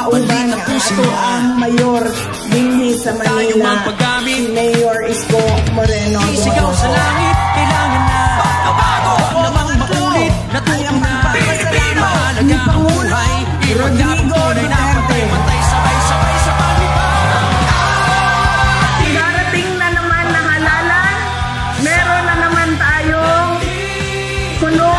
kauban ang ato ang mayor dinhi sa Manila, si Mayor Isko Moreno. Isigaw sa langit, kailangan na pagbabago namang makulit, natuto na mahalaga ang buhay, Rodrigo Duterte. Patay sabay-sabay sa paglipad. Darating na naman na halalan, meron na naman tayong kuno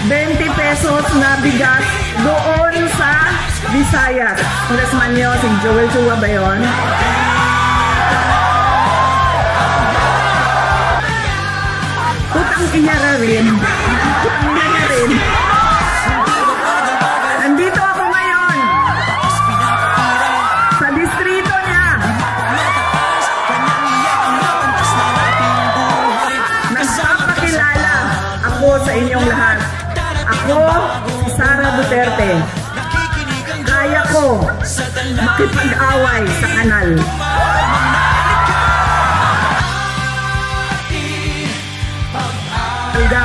20 pesos na bigas doon sa Visayas. Congressman nyo, si Joel Chua ba yun? Putang inyara rin. Putang inyara rin. Nandito ako ngayon sa distrito niya. Nagpapakilala ako sa inyong lahat. Ako, si Sara Duterte. Kaya ko makipag-away sa kanal.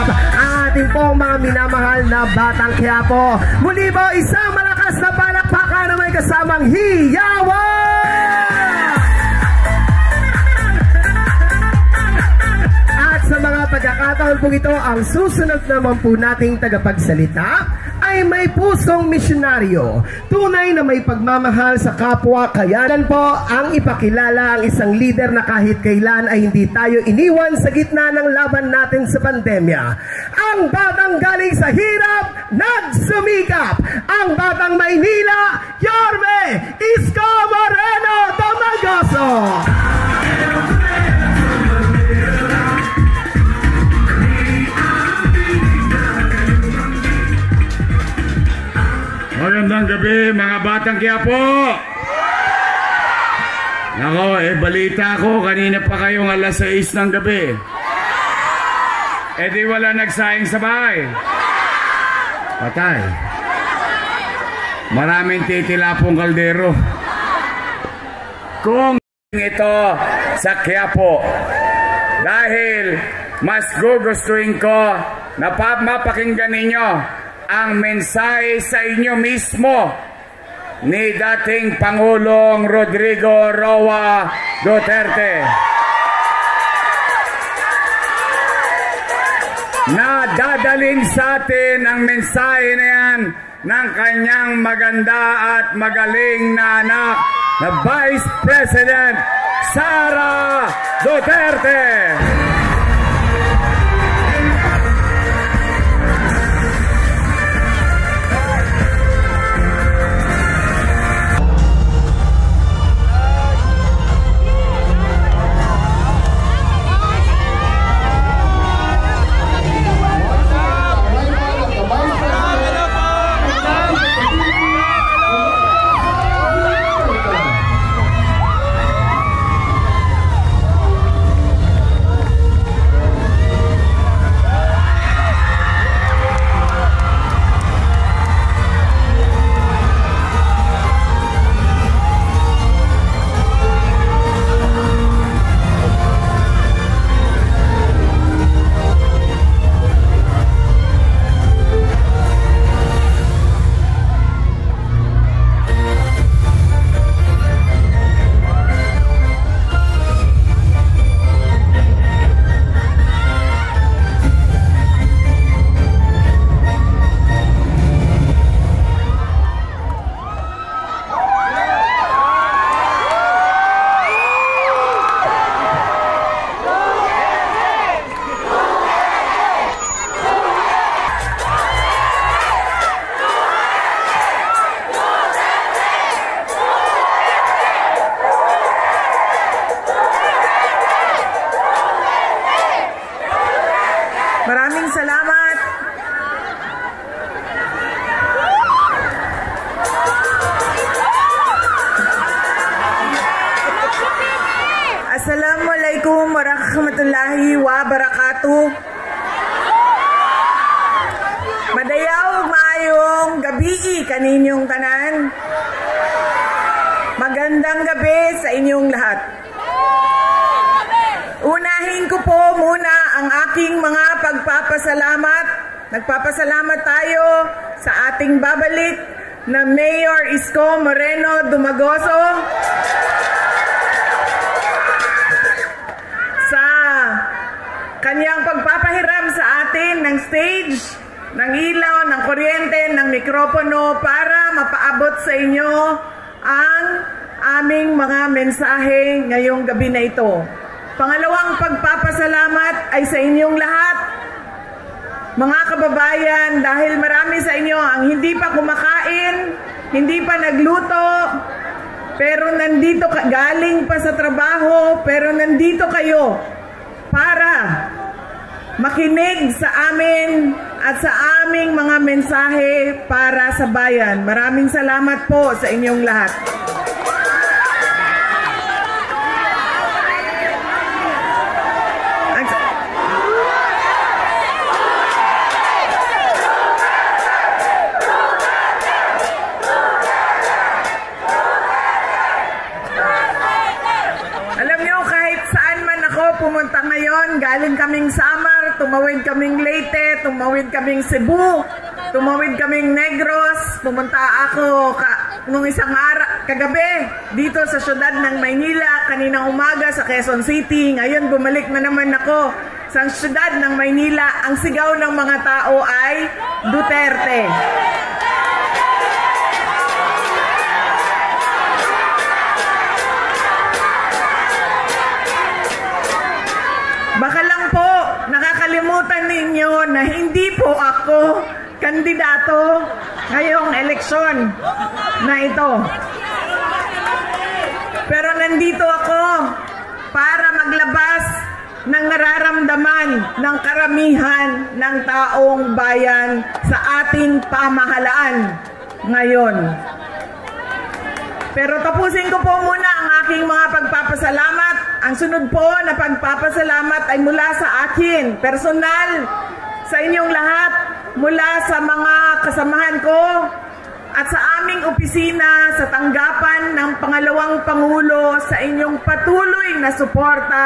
Ang ating pong mga minamahal na Batang Quiapo. Muli po, isang malakas na palakpakan na may kasamang hiyawa! At sa mga pagkakataon po ito, ang susunod naman po nating tagapagsalita ay may pusong misyonaryo. Tunay na may pagmamahal sa kapwa, kaya yan po ang ipakilala ang isang leader na kahit kailan ay hindi tayo iniwan sa gitna ng laban natin sa pandemya. Ang batang galing sa hirap, nagsumikap. Ang batang Maynila, Yorme Isko Moreno Domagoso. Magandang gabi mga Batang Quiapo. Nako, balita ko kanina pa kayong alas 6 ng gabi. Di wala nagsaing sa bahay. Patay. Maraming titilapong kaldero. Kung ito sa Quiapo, dahil mas gugustuhin ko na mapakinggan ninyo ang mensahe sa inyo mismo ni dating Pangulong Rodrigo Roa Duterte na dadalhin sa atin ang mensahe na yan ng kanyang maganda at magaling na anak na Vice President Sara Duterte. Maraming salamat. Assalamualaikum warahmatullahi wabarakatuh. Madayaw maayong gabi kaninyong tanan. Magandang gabi sa inyong lahat. Unahin ko po muna ang aking mga pagpapasalamat. Nagpapasalamat tayo sa ating babalik na Mayor Isko Moreno Dumagoso sa kanyang pagpapahiram sa atin ng stage, ng ilaw, ng kuryente, ng mikropono para mapaabot sa inyo ang aming mga mensahe ngayong gabi na ito. Pangalawang pagpapasalamat ay sa inyong lahat, mga kababayan, dahil marami sa inyo ang hindi pa kumakain, hindi pa nagluto, pero nandito galing pa sa trabaho, pero nandito kayo para makinig sa amin at sa aming mga mensahe para sa bayan. Maraming salamat po sa inyong lahat. Pumunta ngayon, galing kaming Samar, tumawid kaming Leyte, tumawid kaming Cebu, tumawid kaming Negros, pumunta ako nung isang kagabi dito sa syudad ng Maynila, kaninang umaga sa Quezon City, ngayon bumalik na naman ako sa syudad ng Maynila. Ang sigaw ng mga tao ay Duterte. Baka lang po, nakakalimutan ninyo na hindi po ako kandidato ngayong eleksyon na ito. Pero nandito ako para maglabas ng nararamdaman ng karamihan ng taong bayan sa ating pamahalaan ngayon. Pero tapusin ko po muna ang aking mga pagpapasalamat. Ang sunod po na pagpapasalamat ay mula sa akin, personal, sa inyong lahat, mula sa mga kasamahan ko at sa aming opisina sa tanggapan ng pangalawang Pangulo sa inyong patuloy na suporta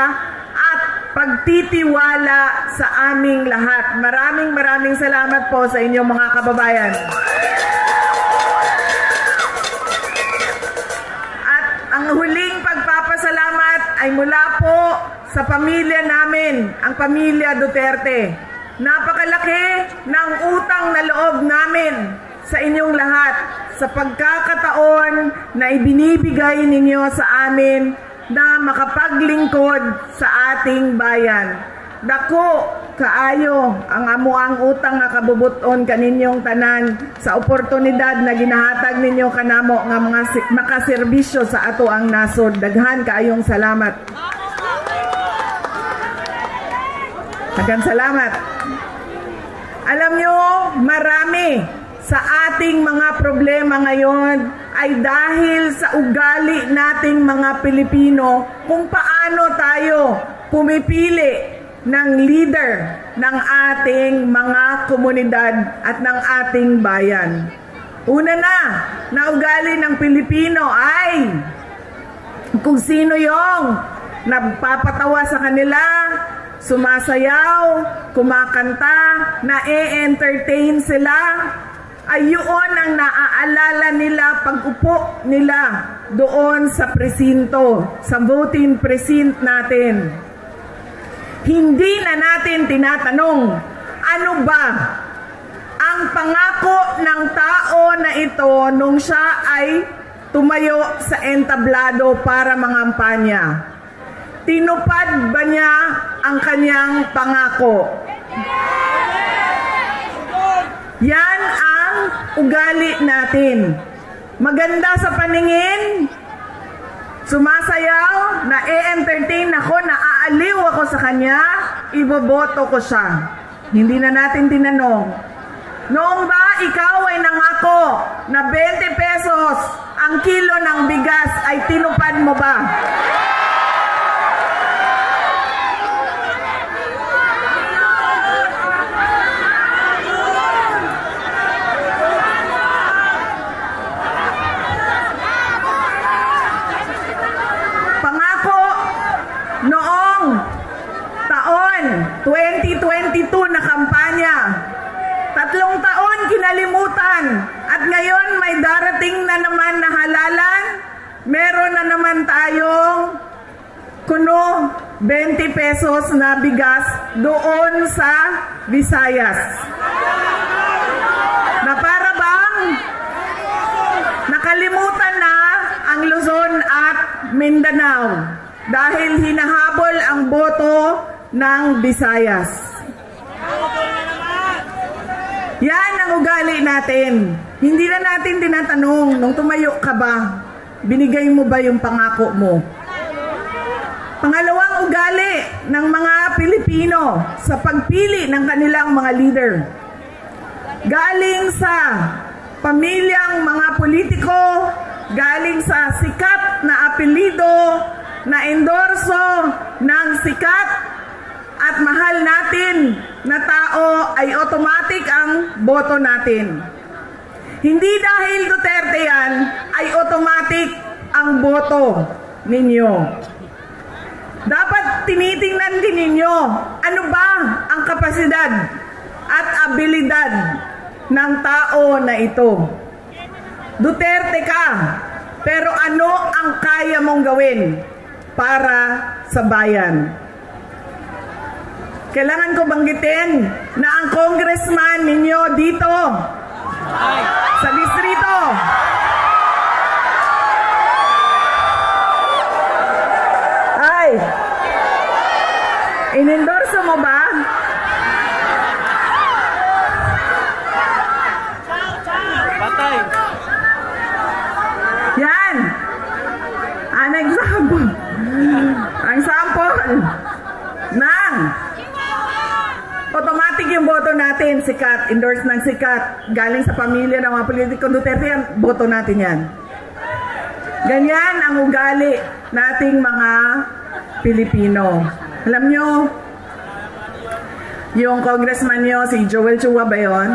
at pagtitiwala sa aming lahat. Maraming salamat po sa inyong mga kababayan. Ang huling pagpapasalamat ay mula po sa pamilya namin, ang pamilya Duterte. Napakalaki ng utang na loob namin sa inyong lahat sa pagkakataon na ibinibigay ninyo sa amin na makapaglingkod sa ating bayan. Dako kaayo ang amuang utang nga kabubuton kaninyong tanan sa oportunidad na ginahatag ninyo kanamo nga mga makaserbisyo sa ato ang nasod. Daghan kaayong salamat. Daghan salamat. Alam nyo, marami sa ating mga problema ngayon ay dahil sa ugali nating mga Pilipino kung paano tayo pumipili ng leader ng ating mga komunidad at ng ating bayan. Una na ugali ng Pilipino ay kung sino yung nagpapatawa sa kanila, sumasayaw, kumakanta, na-entertain sila, ay yun ang naaalala nila pag-upo nila doon sa presinto, sa voting precinct natin. Hindi na natin tinatanong, ano ba ang pangako ng tao na ito nung siya ay tumayo sa entablado para mangampanya? Tinupad ba niya ang kanyang pangako? Yan ang ugali natin. Maganda sa paningin, sumasayaw, na-entertain ako, naaaliw ako sa kanya, iboboto ko siya. Hindi na natin tinanong, noong ba ikaw ay nangako na 20 pesos ang kilo ng bigas ay tinupad mo ba? Noong taon 2022 na kampanya, 3 taon kinalimutan at ngayon may may darating na naman na halalan. Meron na naman tayong kuno 20 pesos na bigas doon sa Visayas. Na para bang nakalimutan na ang Luzon at Mindanao dahil hinahabol ang boto ng Visayas. Yan ang ugali natin. Hindi na natin tinatanong, nung tumayo ka ba, binigay mo ba yung pangako mo? Pangalawang ugali ng mga Pilipino sa pagpili ng kanilang mga leader. Galing sa pamilyang mga politiko, galing sa sikat na apelido, na endorso ng sikat at mahal natin na tao ay automatic ang boto natin. Hindi dahil Duterte yan ay automatic ang boto ninyo. Dapat tinitingnan din ninyo ano ba ang kapasidad at abilidad ng tao na ito. Duterte ka, pero ano ang kaya mong gawin para sa bayan? Kailangan ko banggitin na ang congressman ninyo dito sa distrito ay inendorso mo ba? Patay. Yan ang example, ang sample ng automatic yung boto natin, sikat, endorse ng sikat, galing sa pamilya ng mga politiko Duterte, yan, boto natin yan. Ganyan ang ugali nating mga Pilipino. Alam nyo, yung congressman nyo, si Joel Chua ba yun?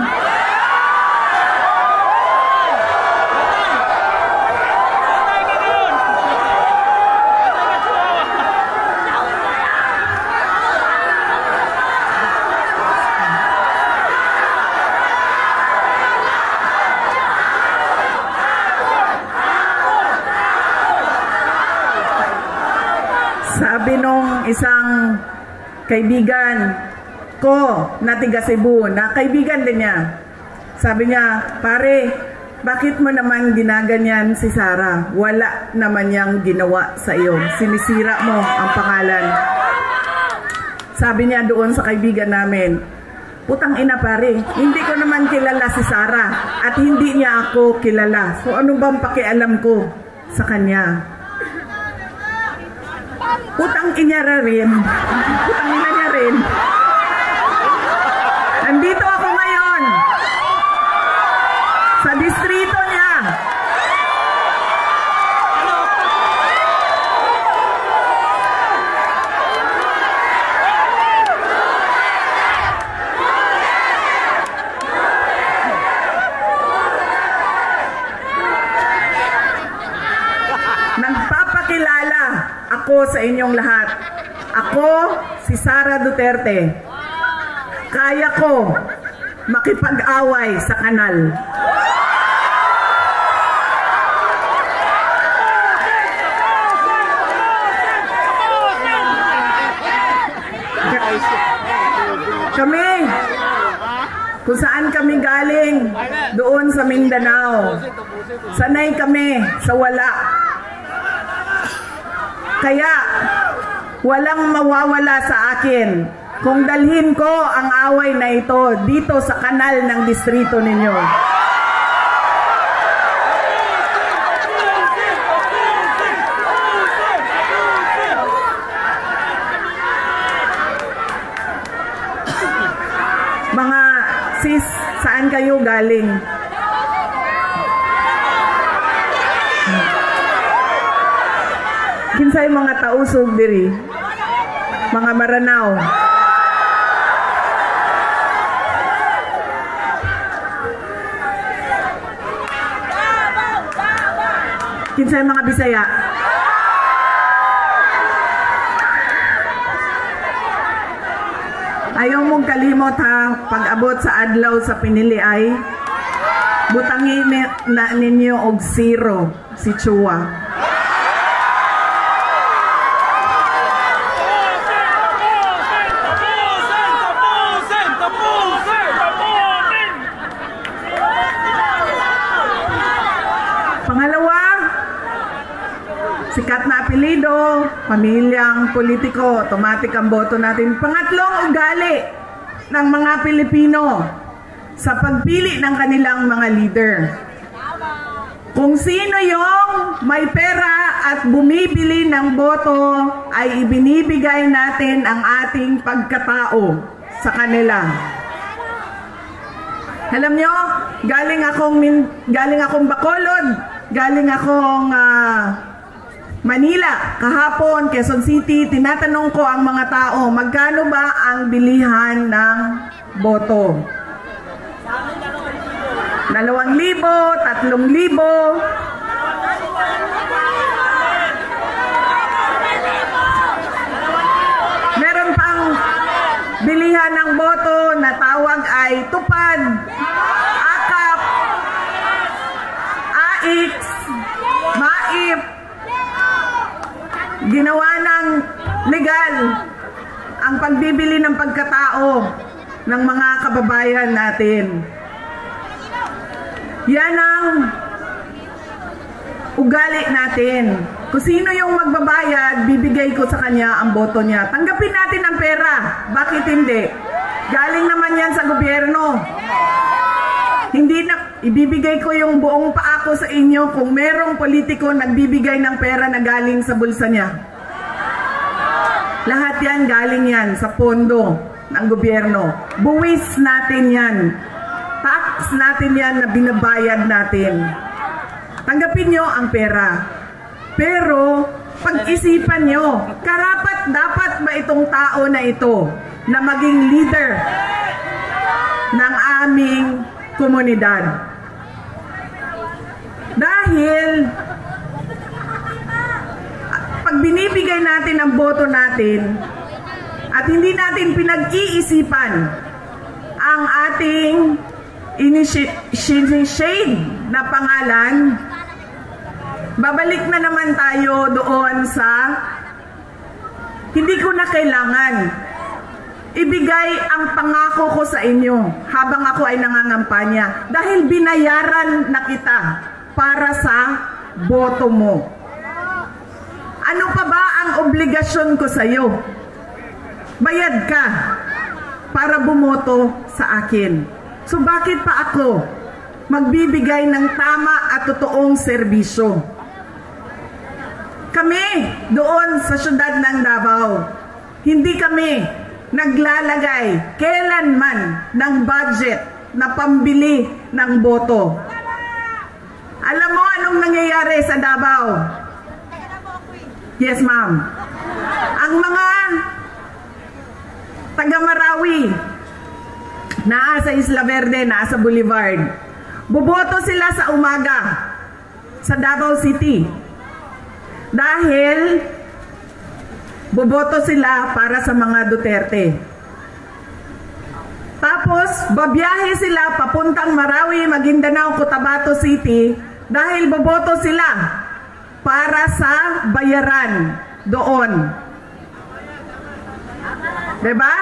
Sabi nung isang kaibigan ko na tiga Cebu, na kaibigan din niya, sabi niya, pare, bakit mo naman ginaganyan si Sara? Wala naman niyang ginawa sa iyo. Sinisira mo ang pangalan. Sabi niya doon sa kaibigan namin, putang ina pare, hindi ko naman kilala si Sara at hindi niya ako kilala. So ano bang pakialam ko sa kanya? Putang ina rin. Putang ina niya rin. Nandito ako ngayon sa distrito niya. Nagpapakilala ako sa inyong lahat. Ako si Sara Duterte. Kaya ko makipag-away sa kanal. Kami, kung saan kami galing, doon sa Mindanao, sanay kami sa wala. Kaya, walang mawawala sa akin kung dalhin ko ang away na ito dito sa kanal ng distrito ninyo. Mga sis, saan kayo galing? Kinsay mga tausog diri, mga Maranao. Kinsay mga Bisaya. Ayaw mong kalimot ha, pag-abot sa adlaw sa pinili ay Butangin na ninyo og 0 si Chua. Pangalawa, sikat na apelido, pamilyang politiko, automatic ang boto natin. Pangatlong, ugali ng mga Pilipino sa pagpili ng kanilang mga leader. Kung sino yung may pera at bumibili ng boto, ay ibinibigay natin ang ating pagkatao sa kanila. Alam nyo, galing akong Bacolod, galing akong Manila, kahapon, Quezon City. Tinatanong ko ang mga tao, magkano ba ang bilihan ng boto? 2,000, 3,000. Meron pang bilihan ng boto na tawag ay tupad, akap, AX, maip. Ginawa ng legal ang pagbibili ng pagkatao ng mga kababayan natin. Yan ang ugali natin. Kung sino yung magbabayad, bibigay ko sa kanya ang boto niya. Tanggapin natin ang pera. Bakit hindi? Galing naman yan sa gobyerno. Hindi na ibibigay ko yung buong paako sa inyo kung merong politiko nagbibigay ng pera na galing sa bulsa niya. Lahat yan galing yan sa pondo ng gobyerno. Buwis natin yan. Tax natin yan na binabayad natin. Tanggapin nyo ang pera. Pero pag-isipan nyo, karapat dapat ba itong tao na ito na maging leader ng aming komunidad? Dahil pag binibigay natin ang boto natin at hindi natin pinag-iisipan ang ating shade na pangalan, babalik na naman tayo doon sa hindi ko na kailangan ibigay ang pangako ko sa inyo habang ako ay nangangampanya dahil binayaran na kita para sa boto mo. Ano pa ba ang obligasyon ko sa iyo? Bayad ka para bumoto sa akin. So bakit pa ako magbibigay ng tama at totoong serbisyo? Kami doon sa syudad ng Davao, hindi kami naglalagay kailanman ng budget na pambili ng boto. Alam mo anong nangyayari sa Davao? Yes, ma'am. Ang mga taga-Marawi, naa sa Isla Verde, naa sa Boulevard, boboto sila sa umaga sa Davao City dahil boboto sila para sa mga Duterte. Tapos babiyahe sila papuntang Marawi, Maguindanao, Cotabato City dahil boboto sila para sa bayaran doon. Diba?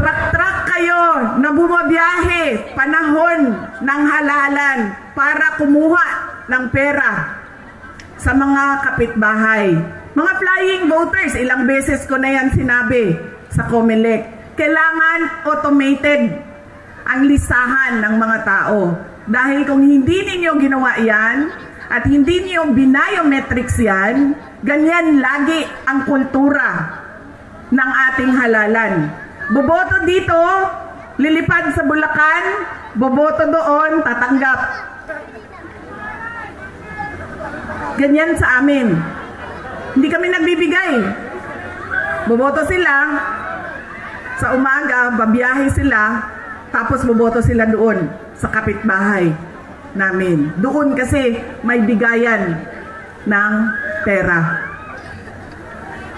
Trak-trak kayo na bumabiyahe panahon ng halalan para kumuha ng pera sa mga kapitbahay. Mga flying voters, ilang beses ko na yan sinabi sa COMELEC. Kailangan automated ang listahan ng mga tao. Dahil kung hindi ninyo ginawa yan, at hindi niyo biometrics yan, ganyan lagi ang kultura ng ating halalan. Boboto dito, lilipad sa Bulacan, boboto doon, tatanggap. Ganyan sa amin. Hindi kami nagbibigay. Boboto sila, sa umaga, babiyahe sila, tapos boboto sila doon sa kapitbahay namin. Doon kasi may bigayan ng pera.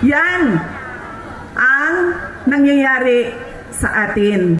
Yan ang nangyayari sa atin.